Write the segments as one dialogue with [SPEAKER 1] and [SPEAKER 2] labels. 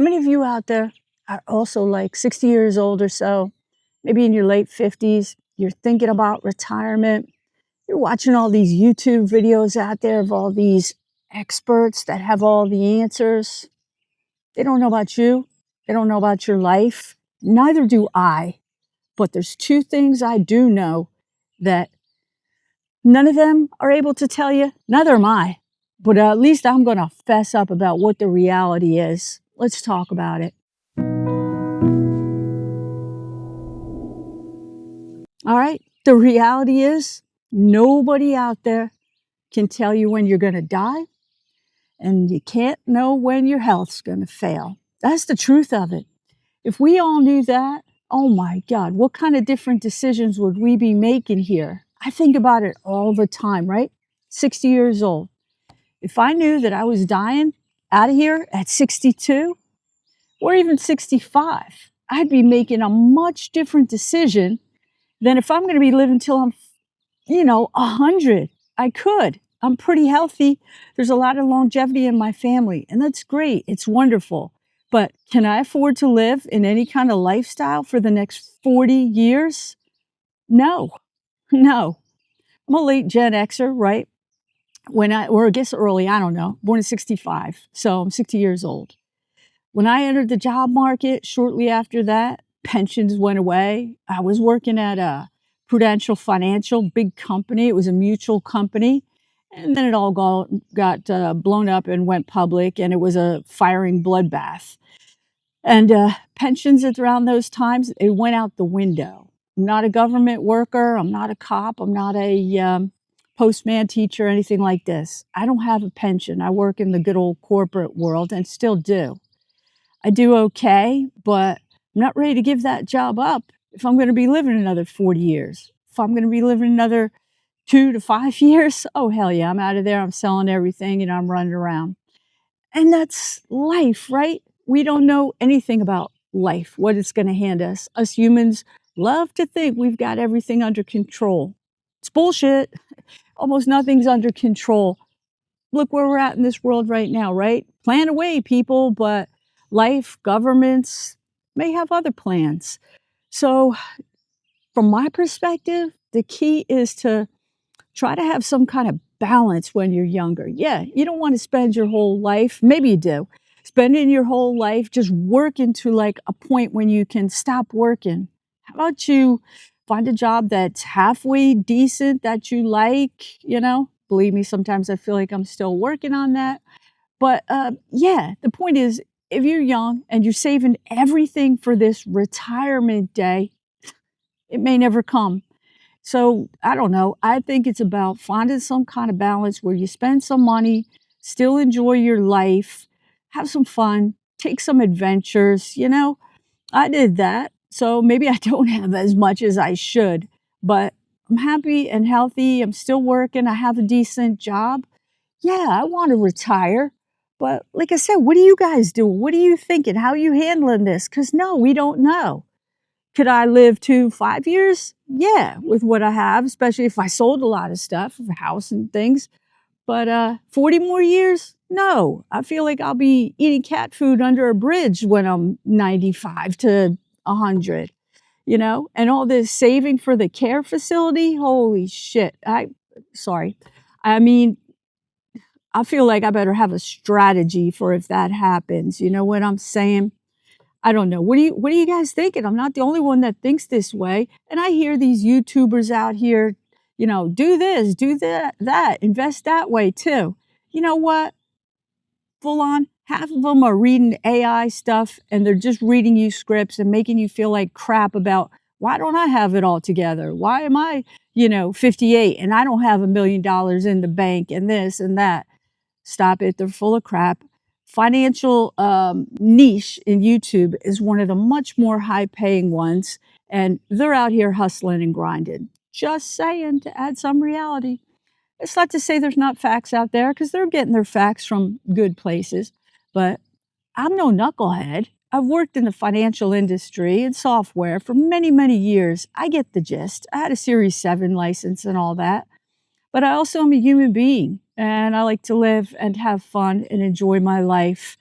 [SPEAKER 1] How many of you out there are also like 60 years old or so, maybe in your late 50s? You're thinking about retirement. You're watching all these YouTube videos out there of all these experts that have all the answers. They don't know about you. They don't know about your life. Neither do I. But there's two things I do know that none of them are able to tell you. Neither am I. But at least I'm going to fess up about what the reality is. Let's talk about it. All right. The reality is nobody out there can tell you when you're going to die, and you can't know when your health's going to fail. That's the truth of it. If we all knew that, oh my God, what kind of different decisions would we be making here? I think about it all the time, right? 60 years old. If I knew that I was dying out of here at 62 or even 65, I'd be making a much different decision than if I'm going to be living till I'm 100. I could. I'm pretty healthy. There's a lot of longevity in my family, and that's great. It's wonderful. But can I afford to live in any kind of lifestyle for the next 40 years? No, no. I'm a late Gen X'er, right? Or I guess early, I don't know, born in 65. So I'm 60 years old. When I entered the job market shortly after that, pensions went away. I was working at a Prudential Financial, big company. It was a mutual company. And then it all got blown up and went public, and it was a firing bloodbath. And pensions around those times, it went out the window. I'm not a government worker. I'm not a cop. I'm not a postman, teacher, anything like this. I don't have a pension. I work in the good old corporate world and still do. I do okay, but I'm not ready to give that job up if I'm going to be living another 40 years. If I'm going to be living another 2 to 5 years, oh, hell yeah, I'm out of there. I'm selling everything and I'm running around. And that's life, right? We don't know anything about life, what it's going to hand us. Us humans love to think we've got everything under control. It's bullshit. Almost nothing's under control. Look where we're at in this world right now, right? Plan away, people, but life, governments may have other plans. So from my perspective, the key is to try to have some kind of balance when you're younger. Yeah, you don't want to spend your whole life, maybe you do, spending your whole life just working to like a point when you can stop working. How about you find a job that's halfway decent that you like, Believe me, sometimes I feel like I'm still working on that. But yeah, the point is, if you're young and you're saving everything for this retirement day, it may never come. So I don't know. I think it's about finding some kind of balance where you spend some money, still enjoy your life, have some fun, take some adventures. I did that. So maybe I don't have as much as I should, but I'm happy and healthy. I'm still working. I have a decent job. Yeah, I want to retire. But like I said, what are you guys doing? What are you thinking? How are you handling this? Because no, we don't know. Could I live to 5 years? Yeah, with what I have, especially if I sold a lot of stuff, a house and things. But 40 more years? No. I feel like I'll be eating cat food under a bridge when I'm 95 to 100, And all this saving for the care facility, holy shit. Sorry. I mean, I feel like I better have a strategy for if that happens. You know what I'm saying? I don't know. What are you guys thinking? I'm not the only one that thinks this way. And I hear these YouTubers out here, do this, do that, invest that way too. You know what? Full on, half of them are reading AI stuff and they're just reading you scripts and making you feel like crap about why don't I have it all together? Why am I, 58 and I don't have $1 million in the bank and this and that? Stop it. They're full of crap. Financial niche in YouTube is one of the much more high paying ones. And they're out here hustling and grinding. Just saying, to add some reality. It's not to say there's not facts out there, because they're getting their facts from good places. But I'm no knucklehead. I've worked in the financial industry and software for many, many years. I get the gist. I had a Series 7 license and all that. But I also am a human being, and I like to live and have fun and enjoy my life.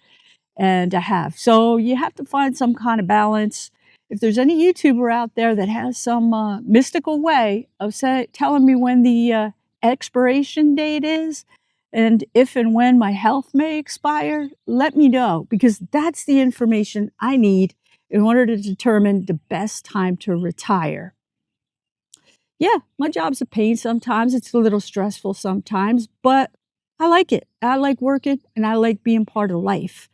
[SPEAKER 1] and I have. So you have to find some kind of balance. If there's any YouTuber out there that has some mystical way of telling me when the expiration date is, and if and when my health may expire, let me know, because that's the information I need in order to determine the best time to retire. Yeah, my job's a pain sometimes. It's a little stressful sometimes, but I like it. I like working and I like being part of life.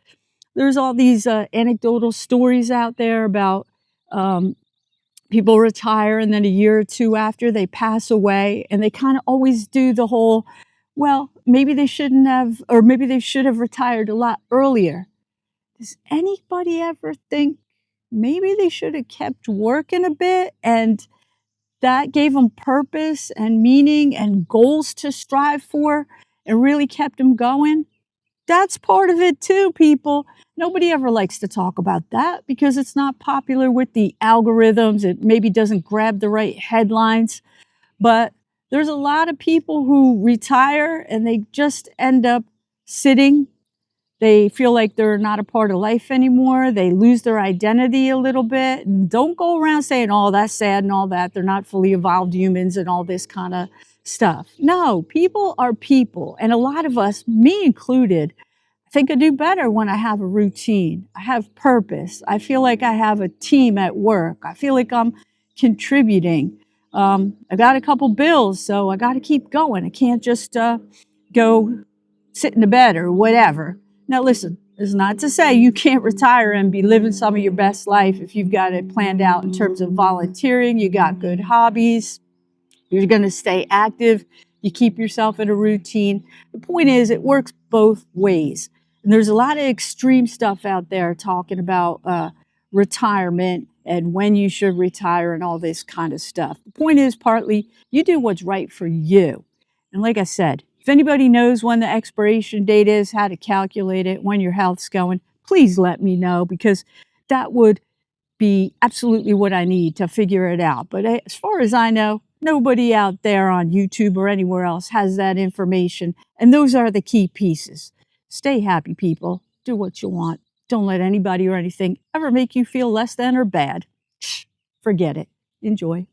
[SPEAKER 1] There's all these anecdotal stories out there about um, people retire and then a year or two after they pass away, and they kind of always do the whole, well, maybe they shouldn't have, or maybe they should have retired a lot earlier. Does anybody ever think maybe they should have kept working a bit, and that gave them purpose and meaning and goals to strive for and really kept them going? That's part of it too, people. Nobody ever likes to talk about that because it's not popular with the algorithms. It maybe doesn't grab the right headlines. But there's a lot of people who retire and they just end up sitting. They feel like they're not a part of life anymore. They lose their identity a little bit. And don't go around saying, oh, that's sad and all that. They're not fully evolved humans and all this kind of stuff. No, people are people. And a lot of us, me included, I think I do better when I have a routine. I have purpose. I feel like I have a team at work. I feel like I'm contributing. I got a couple bills, so I got to keep going. I can't just go sit in the bed or whatever. Now, listen, it's not to say you can't retire and be living some of your best life if you've got it planned out in terms of volunteering, you got good hobbies, you're going to stay active, you keep yourself in a routine. The point is, it works both ways. And there's a lot of extreme stuff out there talking about retirement and when you should retire and all this kind of stuff. The point is, partly, you do what's right for you. And like I said, if anybody knows when the expiration date is, how to calculate it, when your health's going, please let me know, because that would be absolutely what I need to figure it out. But as far as I know, nobody out there on YouTube or anywhere else has that information. And those are the key pieces. Stay happy, people. Do what you want. Don't let anybody or anything ever make you feel less than or bad. Forget it. Enjoy.